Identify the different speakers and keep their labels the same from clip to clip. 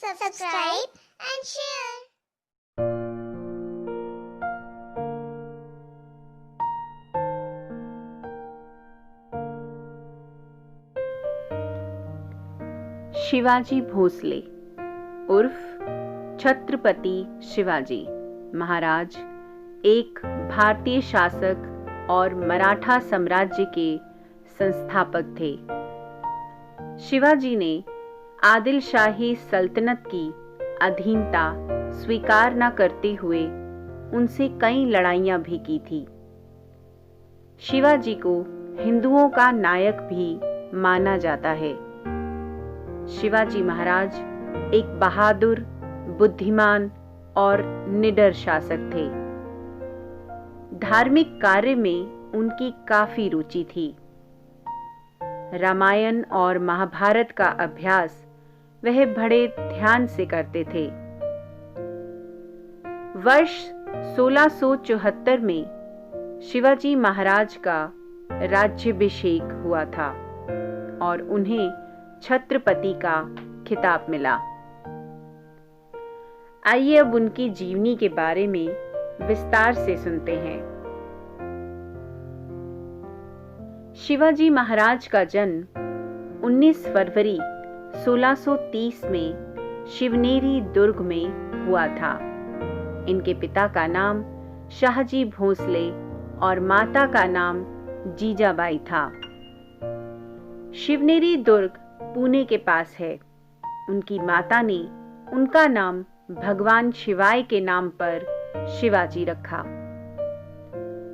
Speaker 1: subscribe and share.
Speaker 2: Shivaji Bhosle उर्फ छत्रपति शिवाजी महाराज एक भारतीय शासक और मराठा साम्राज्य के संस्थापक थे। शिवाजी ने आदिल शाही सल्तनत की अधीनता स्वीकार न करते हुए उनसे कई लड़ाइयां भी की थी। शिवाजी को हिंदुओं का नायक भी माना जाता है। शिवाजी महाराज एक बहादुर, बुद्धिमान और निडर शासक थे। धार्मिक कार्य में उनकी काफी रुचि थी। रामायण और महाभारत का अभ्यास वह बड़े ध्यान से करते थे। वर्ष 1674 में शिवाजी महाराज का राज्याभिषेक हुआ था और उन्हें छत्रपति का खिताब मिला। आइए अब उनकी जीवनी के बारे में विस्तार से सुनते हैं। शिवाजी महाराज का जन्म 19 फरवरी 1630 में शिवनेरी दुर्ग में हुआ था। इनके पिता का नाम शाहजी भोसले और माता का नाम जीजाबाई था। शिवनेरी दुर्ग पुणे के पास है। उनकी माता ने उनका नाम भगवान शिवाय के नाम पर शिवाजी रखा।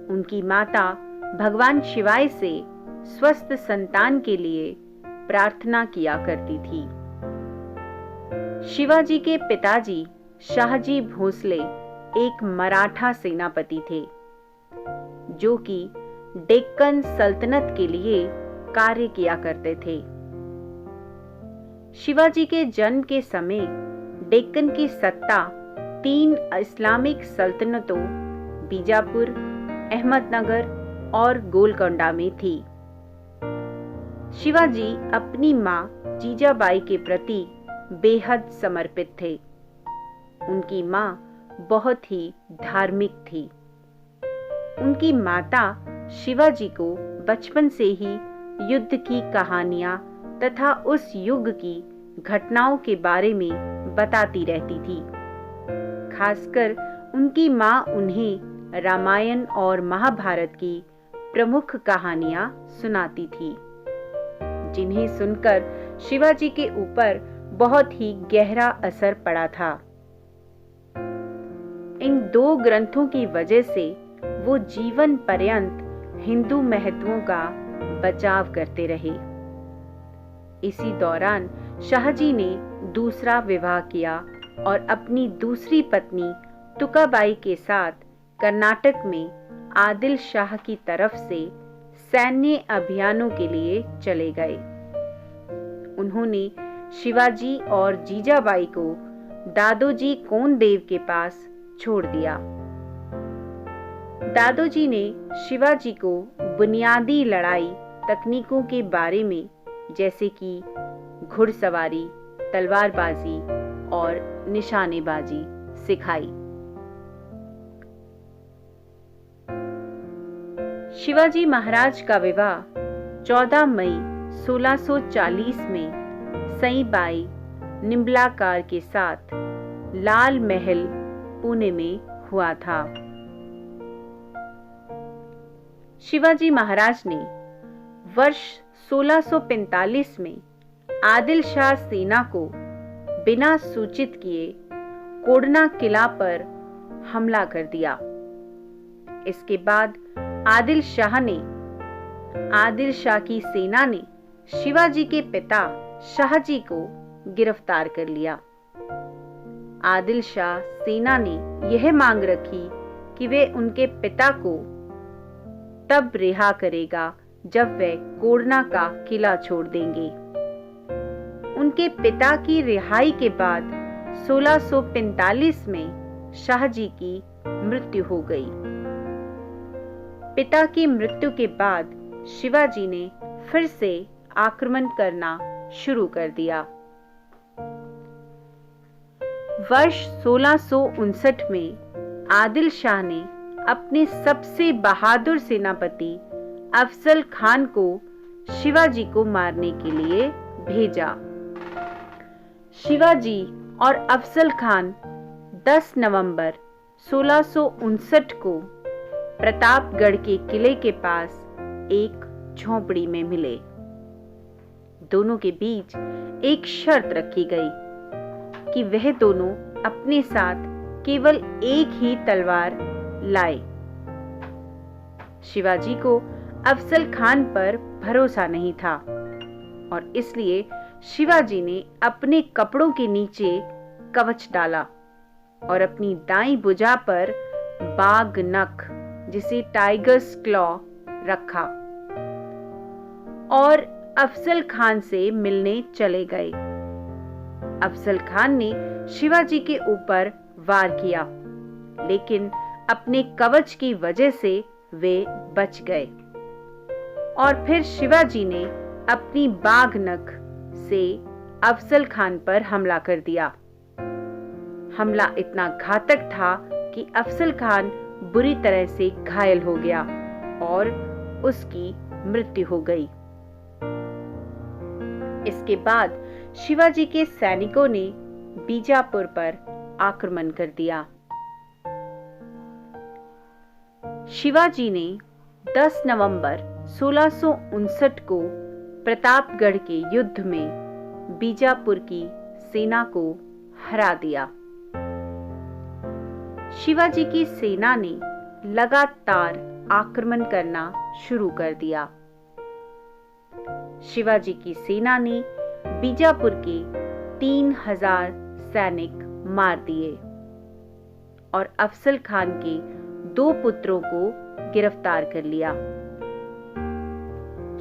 Speaker 2: उनकी माता भगवान शिवाय से स्वस्थ संतान के लिए प्रार्थना किया करती थी। शिवाजी के पिताजी शाहजी भोसले एक मराठा सेनापति थे, जो कि डेक्कन सल्तनत के लिए कार्य किया करते थे। शिवाजी के जन्म के समय डेक्कन की सत्ता 3 इस्लामिक सल्तनतों बीजापुर, अहमदनगर और गोलकोंडा में थी। शिवाजी अपनी मां जीजाबाई के प्रति बेहद समर्पित थे। उनकी मां बहुत ही धार्मिक थी। उनकी माता शिवाजी को बचपन से ही युद्ध की कहानियां तथा उस युग की घटनाओं के बारे में बताती रहती थी। खासकर उनकी मां उन्हें रामायण और महाभारत की प्रमुख कहानियां सुनाती थी, जिन्हें सुनकर शिवाजी के ऊपर बहुत ही गहरा असर पड़ा था। इन 2 ग्रंथों की वजह से वो जीवन पर्यंत हिंदू महत्वों का बचाव करते रहे। इसी दौरान शाहजी ने दूसरा विवाह किया और अपनी दूसरी पत्नी तुकाबाई के साथ कर्नाटक में आदिल शाह की तरफ से सैन्य अभियानों के लिए चले गए। उन्होंने शिवाजी और जीजाबाई को दादोजी कोंडदेव के पास छोड़ दिया। दादोजी ने शिवाजी को बुनियादी लड़ाई तकनीकों के बारे में, जैसे कि घुड़सवारी, तलवारबाजी और निशानेबाजी सिखाई। शिवाजी महाराज का विवाह 14 मई 1640 में सईबाई निम्बलाकार के साथ लाल महल पुणे में हुआ था। शिवाजी महाराज ने वर्ष 1645 में आदिल शाह सेना को बिना सूचित किए कोडना किला पर हमला कर दिया। इसके बाद आदिल शाह की सेना ने शिवाजी के पिता शाहजी को गिरफ्तार कर लिया। आदिल शाह सेना ने यह मांग रखी कि वे उनके पिता को तब रिहा करेगा जब वे कोडना का किला छोड़ देंगे। उनके पिता की रिहाई के बाद 1645 में शाहजी की मृत्यु हो गई। पिता की मृत्यु के बाद शिवाजी ने फिर से आक्रमण करना शुरू कर दिया। वर्ष 1659 में आदिल शाह ने अपने सबसे बहादुर सेनापति अफजल खान को शिवाजी को मारने के लिए भेजा। शिवाजी और अफजल खान 10 नवंबर 1659 को प्रतापगढ़ के किले के पास एक झोंपड़ी में मिले। दोनों के बीच एक शर्त रखी गई कि वह दोनों अपने साथ केवल एक ही तलवार लाए। शिवाजी को अफजल खान पर भरोसा नहीं था और इसलिए शिवाजी ने अपने कपड़ों के नीचे कवच डाला और अपनी दाईं भुजा पर बाघ नख, जिसे टाइगर्स क्लॉ, रखा और अफजल खान से मिलने चले गए। अफजल खान ने शिवाजी के ऊपर वार किया, लेकिन अपने कवच की वजह से वे बच गए और फिर शिवाजी ने अपनी बाघ नख से अफजल खान पर हमला कर दिया। हमला इतना घातक था कि अफजल खान बुरी तरह से घायल हो गया और उसकी मृत्यु हो गई। इसके बाद शिवाजी के सैनिकों ने बीजापुर पर आक्रमण कर दिया। शिवाजी ने 10 नवंबर 1659 को प्रतापगढ़ के युद्ध में बीजापुर की सेना को हरा दिया। शिवाजी की सेना ने लगातार आक्रमण करना शुरू कर दिया। शिवाजी की सेना ने बीजापुर के 3000 सैनिक मार दिए और अफजल खान के 2 पुत्रों को गिरफ्तार कर लिया।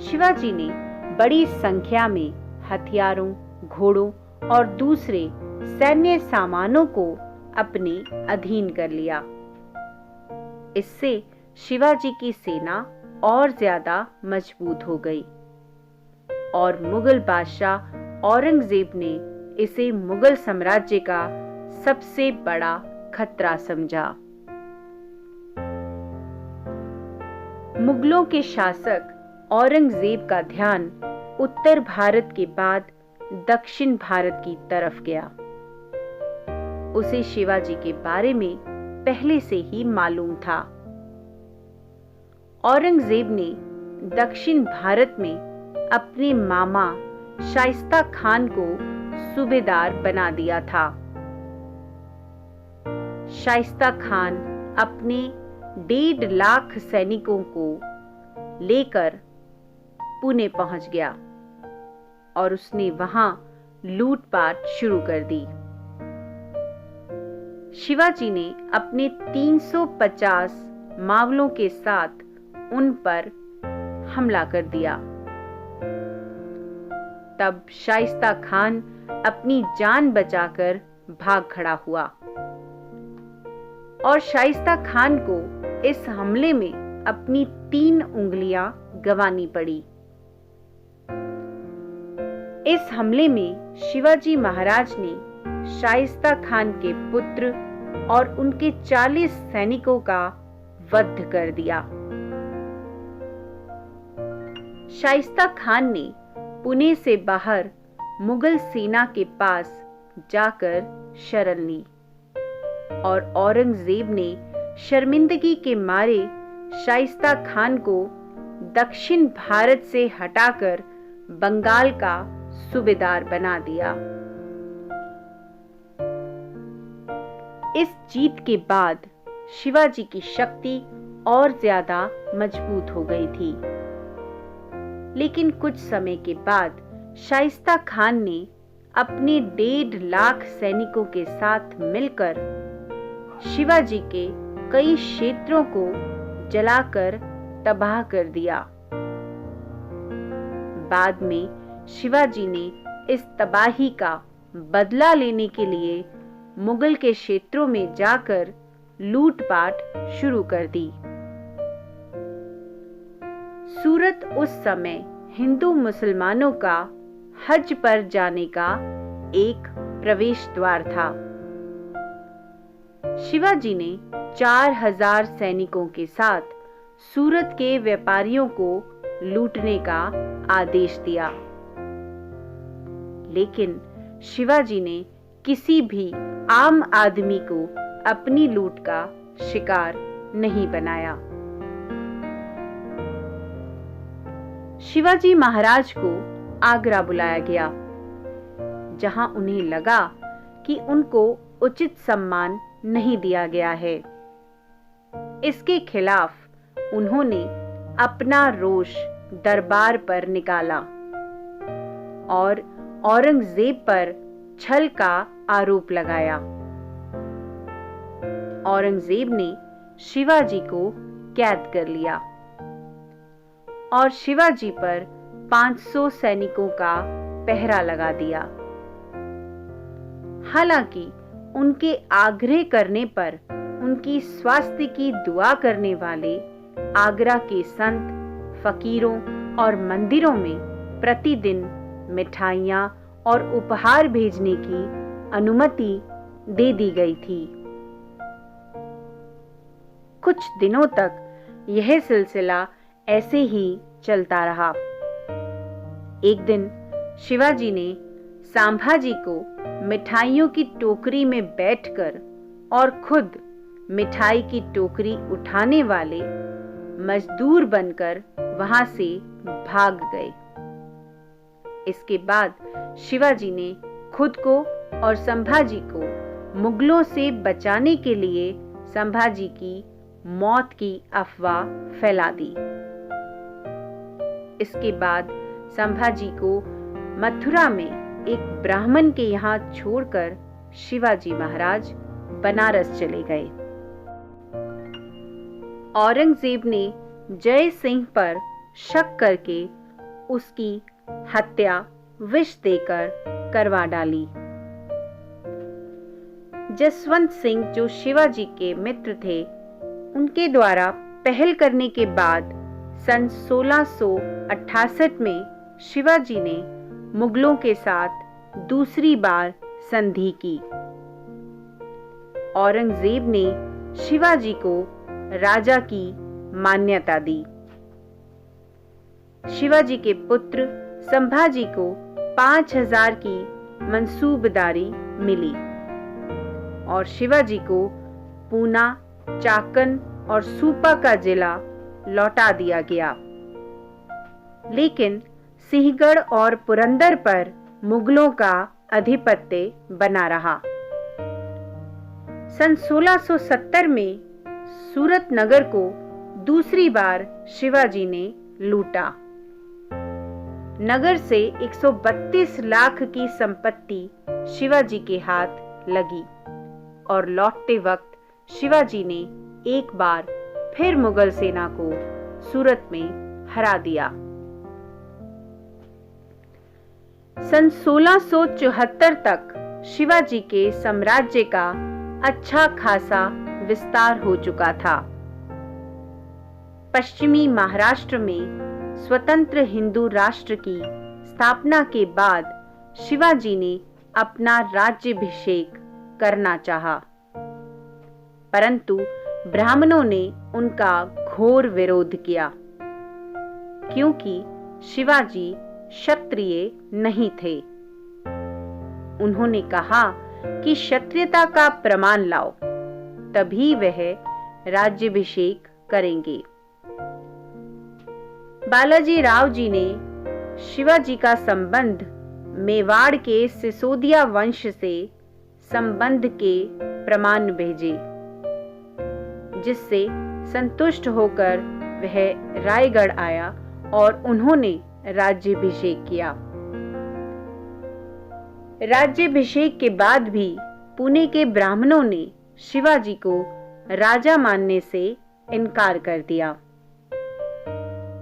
Speaker 2: शिवाजी ने बड़ी संख्या में हथियारों, घोड़ों और दूसरे सैन्य सामानों को अपने अधीन कर लिया। इससे शिवाजी की सेना और ज्यादा मजबूत हो गई और मुगल बादशाह औरंगजेब ने इसे मुगल साम्राज्य का सबसे बड़ा खतरा समझा। मुगलों के शासक औरंगजेब का ध्यान उत्तर भारत के बाद दक्षिण भारत की तरफ गया। उसे शिवाजी के बारे में पहले से ही मालूम था। औरंगजेब ने दक्षिण भारत में अपने मामा शाइस्ता खान को सूबेदार बना दिया था। शाइस्ता खान अपने 1.5 लाख सैनिकों को लेकर पुणे पहुंच गया और उसने वहां लूटपाट शुरू कर दी। शिवाजी ने अपने 350 मावलों के साथ उन पर हमला कर दिया। तब शाइस्ता खान अपनी जान बचाकर भाग खड़ा हुआ और शाइस्ता खान को इस हमले में अपनी 3 उंगलियां गंवानी पड़ी। इस हमले में शिवाजी महाराज ने शाइस्ता खान के पुत्र और उनके 40 सैनिकों का वध कर दिया। शाइस्ता खान ने पुणे से बाहर मुगल सेना के पास जाकर शरण ली और औरंगजेब ने शर्मिंदगी के मारे शाइस्ता खान को दक्षिण भारत से हटाकर बंगाल का सूबेदार बना दिया। इस जीत के बाद शिवाजी की शक्ति और ज्यादा मजबूत हो गई थी। लेकिन कुछ समय के बाद शाइस्ता खान ने अपने 1.5 लाख सैनिकों के साथ मिलकर शिवाजी के कई क्षेत्रों को जलाकर तबाह कर दिया। बाद में शिवाजी ने इस तबाही का बदला लेने के लिए मुगल के क्षेत्रों में जाकर लूटपाट शुरू कर दी। सूरत उस समय हिंदू मुसलमानों का हज पर जाने का एक प्रवेश द्वार था। शिवाजी ने 4000 सैनिकों के साथ सूरत के व्यापारियों को लूटने का आदेश दिया। लेकिन शिवाजी ने किसी भी आम आदमी को अपनी लूट का शिकार नहीं बनाया। शिवाजी महाराज को आगरा बुलाया गया, जहां उन्हें लगा कि उनको उचित सम्मान नहीं दिया गया है। इसके खिलाफ उन्होंने अपना रोष दरबार पर निकाला और औरंगजेब पर छल का आरोप लगाया। औरंगजेब ने शिवाजी को कैद कर लिया और शिवाजी पर 500 सैनिकों का पहरा लगा दिया। हालांकि उनके आग्रह करने पर उनकी स्वास्थ्य की दुआ करने वाले आगरा के संत, फकीरों और मंदिरों में प्रतिदिन मिठाइयाँ और उपहार भेजने की अनुमति दे दी गई थी। कुछ दिनों तक यह सिलसिला ऐसे ही चलता रहा। एक दिन शिवाजी ने संभाजी को मिठाइयों की टोकरी में बैठकर और खुद मिठाई की टोकरी उठाने वाले मजदूर बनकर वहां से भाग गए। इसके बाद शिवाजी ने खुद को और संभाजी को मुगलों से बचाने के लिए संभाजी की मौत की अफवाह फैला दी। इसके बाद संभाजी को मथुरा में एक ब्राह्मण के यहाँ छोड़कर शिवाजी महाराज बनारस चले गए। औरंगजेब ने जय सिंह पर शक करके उसकी हत्या विष देकर करवा डाली। जसवंत सिंह, जो शिवाजी के मित्र थे, उनके द्वारा पहल करने के बाद सन 1668 में शिवाजी ने मुगलों के साथ दूसरी बार संधि की। औरंगजेब ने शिवाजी को राजा की मान्यता दी। शिवाजी के पुत्र संभाजी को 5000 की मंसूबदारी मिली और शिवाजी को पूना, चाकन और सूपा का जिला लौटा दिया गया। लेकिन सिंहगढ़ और पुरंदर पर मुगलों का आधिपत्य बना रहा। सन 1670 में सूरत नगर को दूसरी बार शिवाजी ने लूटा। नगर से 132 लाख की संपत्ति शिवाजी के हाथ लगी और लौटते वक्त शिवाजी ने एक बार फिर मुगल सेना को सूरत में हरा दिया। सन 1674 तक शिवाजी के साम्राज्य का अच्छा खासा विस्तार हो चुका था। पश्चिमी महाराष्ट्र में स्वतंत्र हिंदू राष्ट्र की स्थापना के बाद शिवाजी ने अपना राज्याभिषेक करना चाहा, परंतु ब्राह्मणों ने उनका घोर विरोध किया, क्योंकि शिवाजी क्षत्रिय नहीं थे। उन्होंने कहा कि क्षत्रियता का प्रमाण लाओ, तभी वह राज्याभिषेक करेंगे। बालाजी राव जी ने शिवाजी का संबंध मेवाड़ के सिसोदिया वंश से संबंध के प्रमाण भेजे, जिससे संतुष्ट होकर वह रायगढ़ आया और उन्होंने राज्याभिषेक किया। राज्याभिषेक के बाद भी पुणे के ब्राह्मणों ने शिवाजी को राजा मानने से इनकार कर दिया।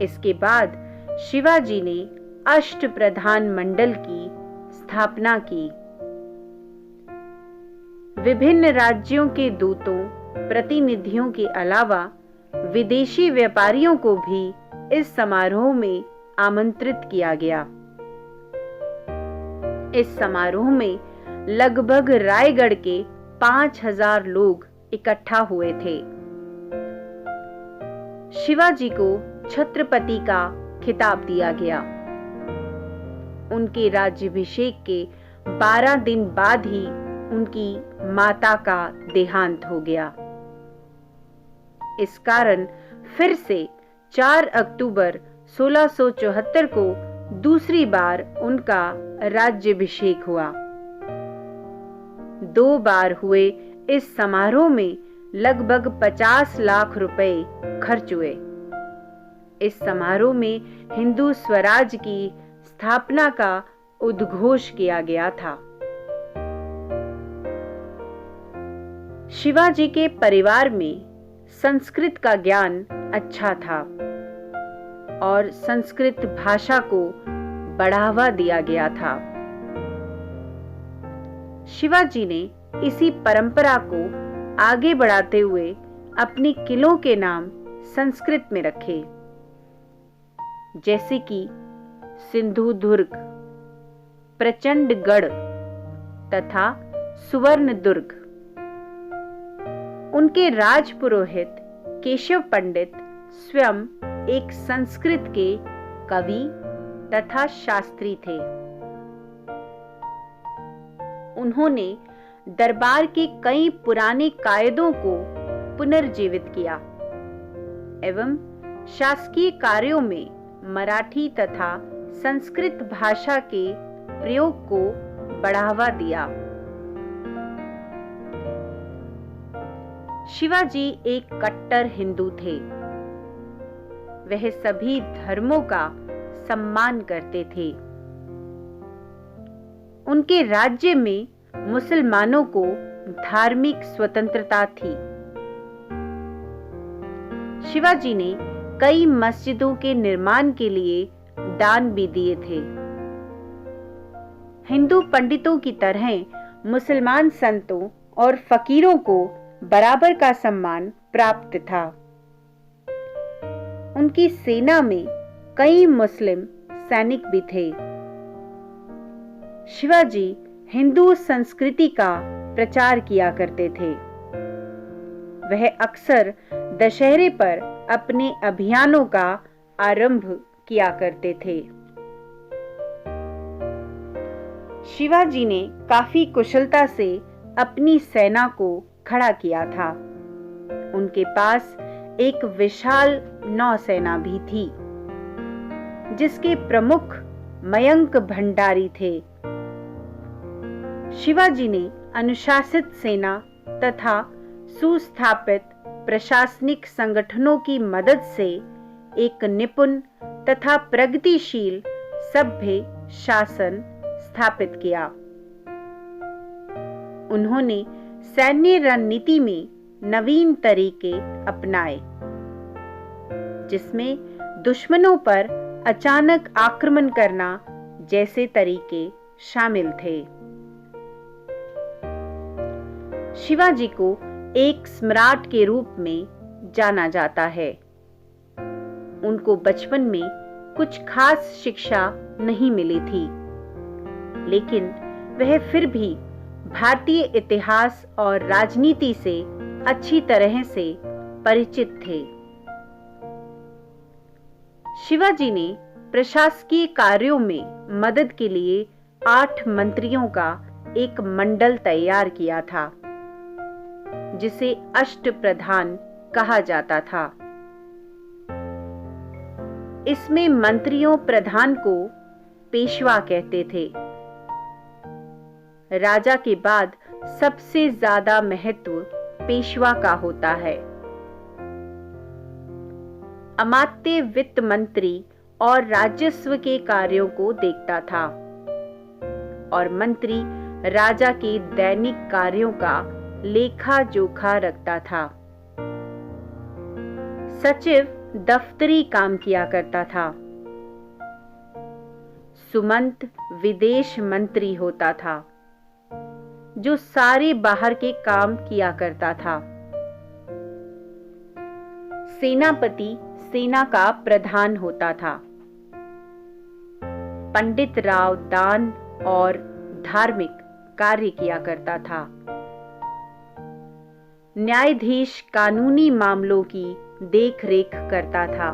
Speaker 2: इसके बाद शिवाजी ने अष्टप्रधान मंडल की स्थापना की। विभिन्न राज्यों के दूतों, प्रतिनिधियों के अलावा विदेशी व्यापारियों को भी इस समारोह में आमंत्रित किया गया। इस समारोह में लगभग रायगढ़ के 5000 लोग इकट्ठा हुए थे। शिवाजी को छत्रपति का खिताब दिया गया। उनके राज्याभिषेक के 12 दिन बाद ही उनकी माता का देहांत हो गया। इस कारण फिर से 4 अक्टूबर 1674 को दूसरी बार उनका राज्याभिषेक हुआ। 2 बार हुए इस समारोह में लगभग 50 लाख रुपए खर्च हुए। इस समारोह में हिंदू स्वराज की स्थापना का उद्घोष किया गया था। शिवाजी के परिवार में संस्कृत का ज्ञान अच्छा था और संस्कृत भाषा को बढ़ावा दिया गया था। शिवाजी ने इसी परंपरा को आगे बढ़ाते हुए अपने किलों के नाम संस्कृत में रखे, जैसे कि सिंधुदुर्ग, प्रचंडगढ़ तथा सुवर्णदुर्ग। उनके राजपुरोहित केशव पंडित स्वयं एक संस्कृत के कवि तथा शास्त्री थे। उन्होंने दरबार के कई पुराने कायदों को पुनर्जीवित किया एवं शासकीय कार्यों में मराठी तथा संस्कृत भाषा के प्रयोग को बढ़ावा दिया। शिवाजी एक कट्टर हिंदू थे। वह सभी धर्मों का सम्मान करते थे। उनके राज्य में मुसलमानों को धार्मिक स्वतंत्रता थी। शिवाजी ने कई मस्जिदों के निर्माण के लिए दान भी दिए थे। हिंदू पंडितों की तरह मुसलमान संतों और फकीरों को बराबर का सम्मान प्राप्त था। उनकी सेना में कई मुस्लिम सैनिक भी थे। शिवाजी हिंदू संस्कृति का प्रचार किया करते थे। वह अक्सर दशहरे पर अपने अभियानों का आरंभ किया करते थे। शिवाजी ने काफी कुशलता से अपनी सेना को खड़ा किया था। उनके पास एक विशाल नौसेना भी थी, जिसके प्रमुख मयंक भंडारी थे। शिवाजी ने अनुशासित सेना तथा सुस्थापित प्रशासनिक संगठनों की मदद से एक निपुण तथा प्रगतिशील सभ्य शासन स्थापित किया। उन्होंने सैन्य रणनीति में नवीन तरीके अपनाए, जिसमें दुश्मनों पर अचानक आक्रमण करना जैसे तरीके शामिल थे। शिवाजी को एक सम्राट के रूप में जाना जाता है। उनको बचपन में कुछ खास शिक्षा नहीं मिली थी, लेकिन वह फिर भी भारतीय इतिहास और राजनीति से अच्छी तरह से परिचित थे। शिवाजी ने प्रशासकीय कार्यों में मदद के लिए 8 मंत्रियों का एक मंडल तैयार किया था, जिसे अष्टप्रधान कहा जाता था। इसमें मंत्रियों प्रधान को पेशवा कहते थे। राजा के बाद सबसे ज्यादा महत्व पेशवा का होता है। अमात्य वित्त मंत्री और राजस्व के कार्यों को देखता था और मंत्री राजा के दैनिक कार्यों का लेखा जोखा रखता था। सचिव दफ्तरी काम किया करता था। सुमंत विदेश मंत्री होता था, जो सारे बाहर के काम किया करता था। सेनापति सेना का प्रधान होता था। पंडित राव दान और धार्मिक कार्य किया करता था। न्यायाधीश कानूनी मामलों की देखरेख करता था।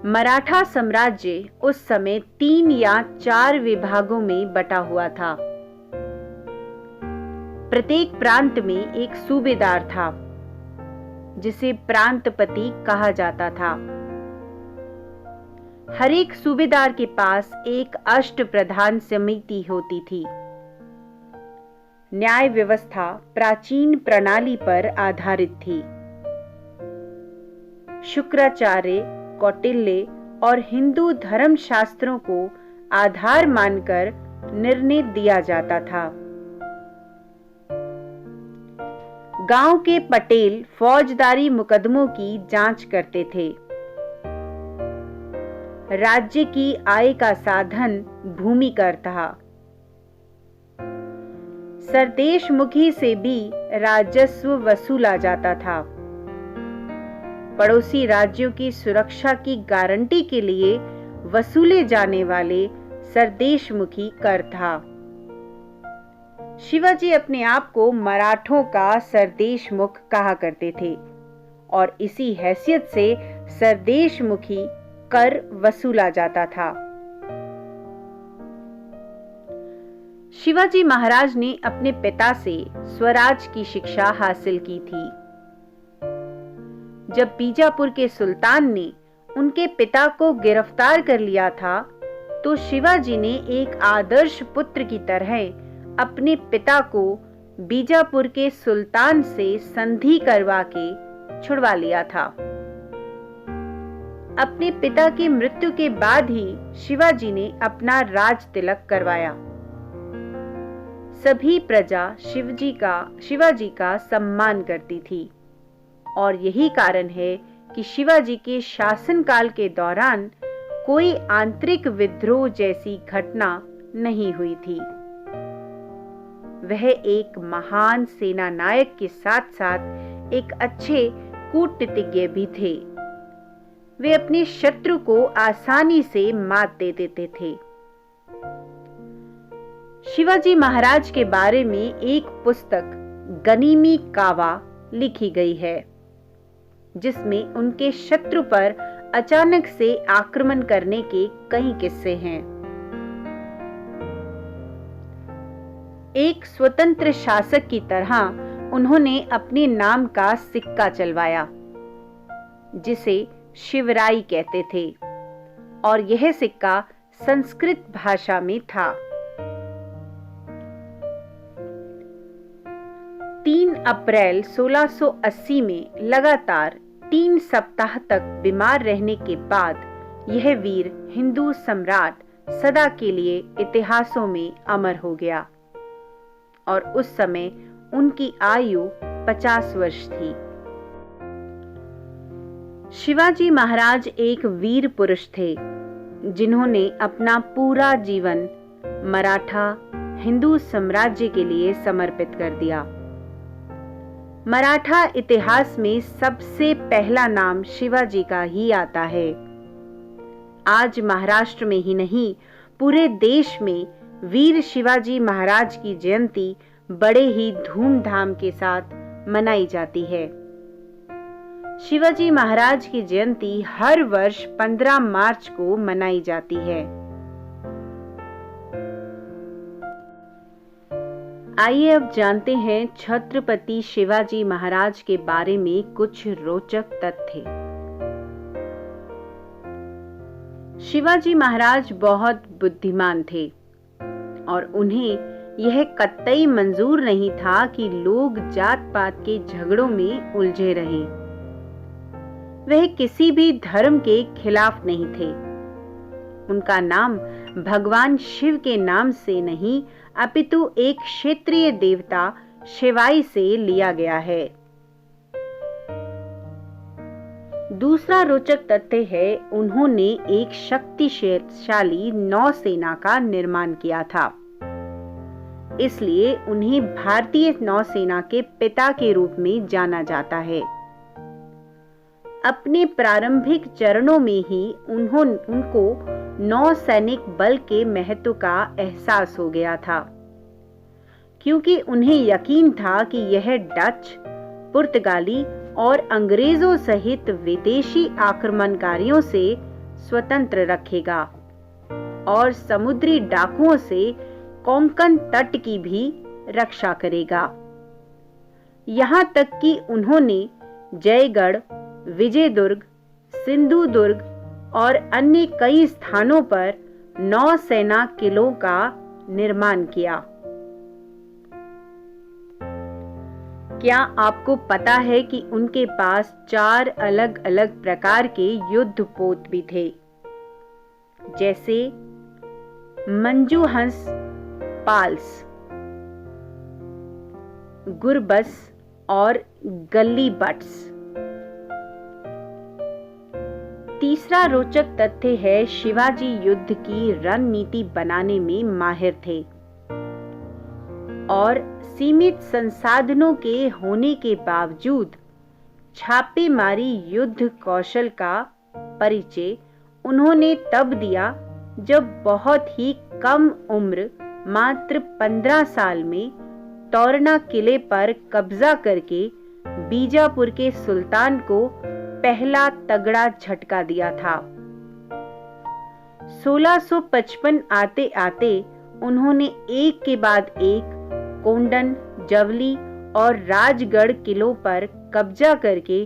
Speaker 2: मराठा साम्राज्य उस समय 3 या 4 विभागों में बटा हुआ था। प्रत्येक प्रांत में एक सूबेदार था, जिसे प्रांतपति कहा जाता था। हर एक सूबेदार के पास एक अष्टप्रधान समिति होती थी। न्याय व्यवस्था प्राचीन प्रणाली पर आधारित थी। शुक्राचार्य, कौटिल्य और हिंदू धर्म शास्त्रों को आधार मानकर निर्णय दिया जाता था। गांव के पटेल फौजदारी मुकदमों की जांच करते थे। राज्य की आय का साधन भूमि कर था। सरदेशमुखी से भी राजस्व वसूला जाता था। पड़ोसी राज्यों की सुरक्षा की गारंटी के लिए वसूले जाने वाले सरदेशमुखी कर था। शिवाजी अपने आप को मराठों का सरदेशमुख कहा करते थे और इसी हैसियत से सरदेशमुखी कर वसूला जाता था। शिवाजी महाराज ने अपने पिता से स्वराज की शिक्षा हासिल की थी। जब बीजापुर के सुल्तान ने उनके पिता को गिरफ्तार कर लिया था, तो शिवाजी ने एक आदर्श पुत्र की तरह अपने पिता को बीजापुर के सुल्तान से संधि करवा के छुड़वा लिया था। अपने पिता की मृत्यु के बाद ही शिवाजी ने अपना राज तिलक करवाया। सभी प्रजा शिवाजी का सम्मान करती थी और यही कारण है कि शिवाजी के शासनकाल के दौरान कोई आंतरिक विद्रोह जैसी घटना नहीं हुई थी। वह एक महान सेना नायक के साथ साथ एक अच्छे कूटनीतिज्ञ भी थे। वे अपने शत्रु को आसानी से मात दे देते थे। शिवाजी महाराज के बारे में एक पुस्तक गनीमी कावा लिखी गई है, जिसमें उनके शत्रु पर अचानक से आक्रमण करने के कई किस्से हैं। एक स्वतंत्र शासक की तरह उन्होंने अपने नाम का सिक्का चलवाया, जिसे शिवराई कहते थे, और यह सिक्का संस्कृत भाषा में था। 3 अप्रैल 1680 में लगातार 3 सप्ताह तक बीमार रहने के बाद यह वीर हिंदू सम्राट सदा के लिए इतिहासों में अमर हो गया और उस समय उनकी आयु 50 वर्ष थी। शिवाजी महाराज एक वीर पुरुष थे, जिन्होंने अपना पूरा जीवन मराठा हिंदू साम्राज्य के लिए समर्पित कर दिया। मराठा इतिहास में सबसे पहला नाम शिवाजी का ही आता है। आज महाराष्ट्र में ही नहीं, पूरे देश में वीर शिवाजी महाराज की जयंती बड़े ही धूमधाम के साथ मनाई जाती है। शिवाजी महाराज की जयंती हर वर्ष 15 मार्च को मनाई जाती है। आइए अब जानते हैं छत्रपति शिवाजी महाराज के बारे में कुछ रोचक तथ्य। शिवाजी महाराज बहुत बुद्धिमान थे और उन्हें यह कतई मंजूर नहीं था कि लोग जात पात के झगड़ों में उलझे रहें। वह किसी भी धर्म के खिलाफ नहीं थे। उनका नाम भगवान शिव के नाम से नहीं, अपितु एक क्षेत्रीय देवता शिवाई से लिया गया है। दूसरा रोचक तथ्य है, उन्होंने एक शक्तिशाली नौसेना का निर्माण किया था। इसलिए उन्हें भारतीय नौसेना के पिता के रूप में जाना जाता है। अपने प्रारंभिक चरणों में ही उनको नौसैनिक बल के महत्व का एहसास हो गया था। क्योंकि उन्हें यकीन था कि यह डच, पुर्तगाली और अंग्रेजों सहित विदेशी आक्रमणकारियों से स्वतंत्र रखेगा और समुद्री डाकुओं से कोंकण तट की भी रक्षा करेगा। यहां तक कि उन्होंने जयगढ़, विजयदुर्ग, सिंधुदुर्ग और अन्य कई स्थानों पर नौसेना किलों का निर्माण किया। क्या आपको पता है कि उनके पास 4 अलग अलग प्रकार के युद्धपोत भी थे, जैसे मंजूहंस पाल्स, गुरबस और गल्लीबट्स। तीसरा रोचक तथ्य है, शिवाजी युद्ध की रणनीति बनाने में माहिर थे और सीमित संसाधनों के होने के बावजूद छापेमारी युद्ध कौशल का परिचय उन्होंने तब दिया जब बहुत ही कम उम्र, मात्र 15 साल में तोरना किले पर कब्जा करके बीजापुर के सुल्तान को पहला तगड़ा झटका दिया था। 1655 आते आते उन्होंने एक के बाद एक कोंडन, जवली और राजगढ़ किलों पर कब्जा करके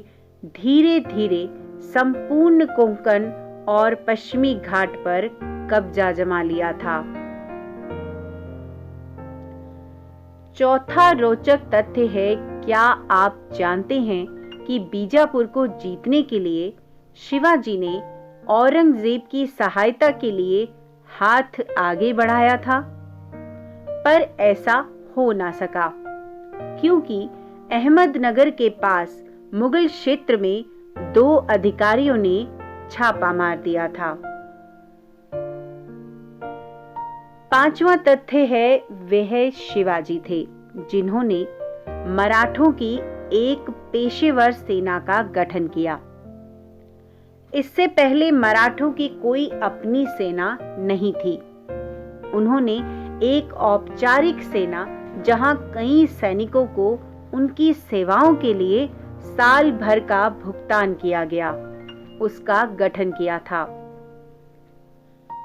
Speaker 2: धीरे धीरे संपूर्ण कोंकण और पश्चिमी घाट पर कब्जा जमा लिया था। चौथा रोचक तथ्य है, क्या आप जानते हैं कि बीजापुर को जीतने के लिए शिवाजी ने औरंगजेब की सहायता के लिए हाथ आगे बढ़ाया था? पर ऐसा हो ना सका, क्योंकि अहमदनगर के पास मुगल क्षेत्र में 2 अधिकारियों ने छापा मार दिया था। पांचवा तथ्य है, वह शिवाजी थे जिन्होंने मराठों की एक पेशेवर सेना का गठन किया। इससे पहले मराठों की कोई अपनी सेना नहीं थी। उन्होंने एक औपचारिक सेना, जहां कई सैनिकों को उनकी सेवाओं के लिए साल भर का भुगतान किया गया, उसका गठन किया था।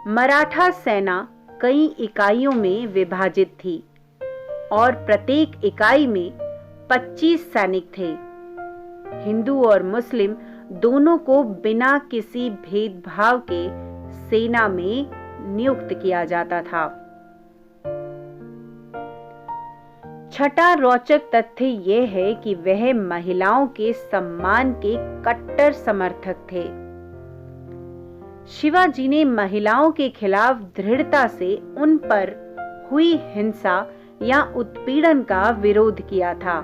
Speaker 2: मराठा सेना कई इकाइयों में विभाजित थी और प्रत्येक इकाई में 25 सैनिक थे। हिंदू और मुस्लिम दोनों को बिना किसी भेदभाव के सेना में नियुक्त किया जाता था। छठा रोचक तथ्य यह है कि वह महिलाओं के सम्मान के कट्टर समर्थक थे। शिवाजी ने महिलाओं के खिलाफ दृढ़ता से उन पर हुई हिंसा या उत्पीड़न का विरोध किया था।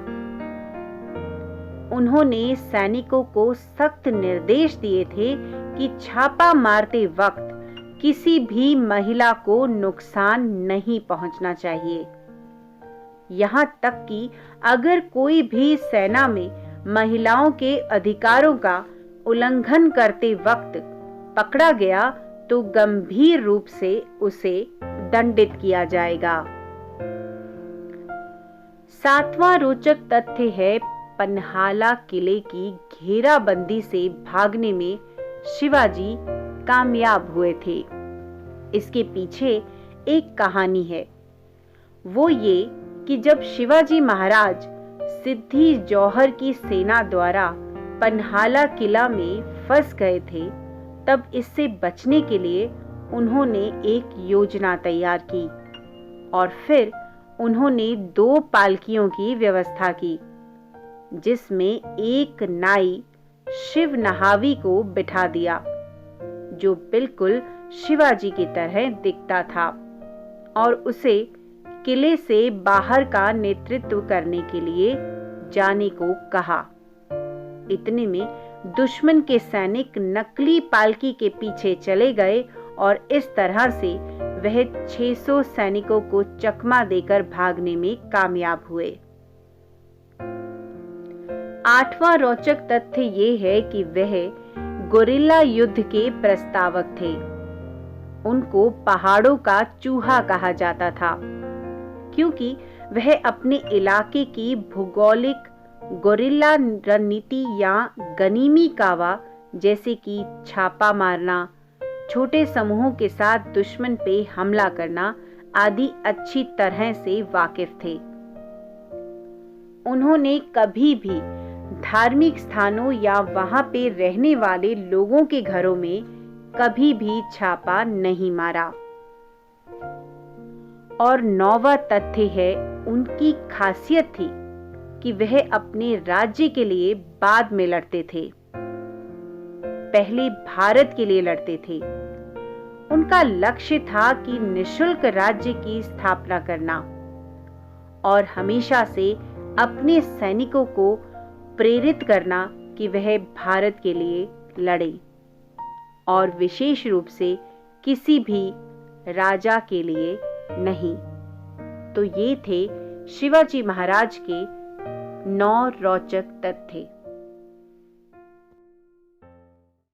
Speaker 2: उन्होंने सैनिकों को सख्त निर्देश दिए थे कि छापा मारते वक्त किसी भी महिला को नुकसान नहीं पहुंचना चाहिए। यहां तक कि अगर कोई भी सेना में महिलाओं के अधिकारों का उल्लंघन करते वक्त पकड़ा गया तो गंभीर रूप से उसे दंडित किया जाएगा। 7वां रोचक तथ्य है, पन्हाला किले की घेराबंदी से भागने में शिवाजी कामयाब हुए थे। इसके पीछे एक कहानी है। वो ये कि जब शिवाजी महाराज सिद्धी जौहर की सेना द्वारा पन्हाला किला में फंस गए थे, तब इससे बचने के लिए उन्होंने एक योजना तैयार की और फिर उन्होंने 2 पालकियों की व्यवस्था की, जिसमें एक नाई शिव नहावी को बिठा दिया, जो बिल्कुल शिवाजी की तरह दिखता था, और उसे किले से बाहर का नेतृत्व करने के लिए जाने को कहा। इतने में दुश्मन के सैनिक नकली पालकी के पीछे चले गए और इस तरह से वह 600 सैनिकों को चकमा देकर भागने में कामयाब हुए। 8वां रोचक तथ्य ये है कि वह गोरिल्ला युद्ध के प्रस्तावक थे। उनको पहाड़ों का चूहा कहा जाता था, क्योंकि वह अपने इलाके की भूगोलिक गोरिल्ला रणनीति या गनीमी कावा जैसे कि छापा मारना, छोटे समूहों के साथ दुश्मन पे हमला करना आदि अच्छी तरह से वाकिफ थे। उन्होंने कभी भी धार्मिक स्थानों या वहां पे रहने वाले लोगों के घरों में कभी भी छापा नहीं मारा। और नौवां तथ्य है, उनकी खासियत थी कि वह अपने राज्य के लिए बाद में लड़ते थे, पहले भारत के लिए लड़ते थे। उनका लक्ष्य था कि निःशुल्क राज्य की स्थापना करना और हमेशा से अपने सैनिकों को प्रेरित करना कि वह भारत के लिए लड़े और विशेष रूप से किसी भी राजा के लिए नहीं। तो ये थे शिवाजी महाराज के 9 रोचक तथ्य।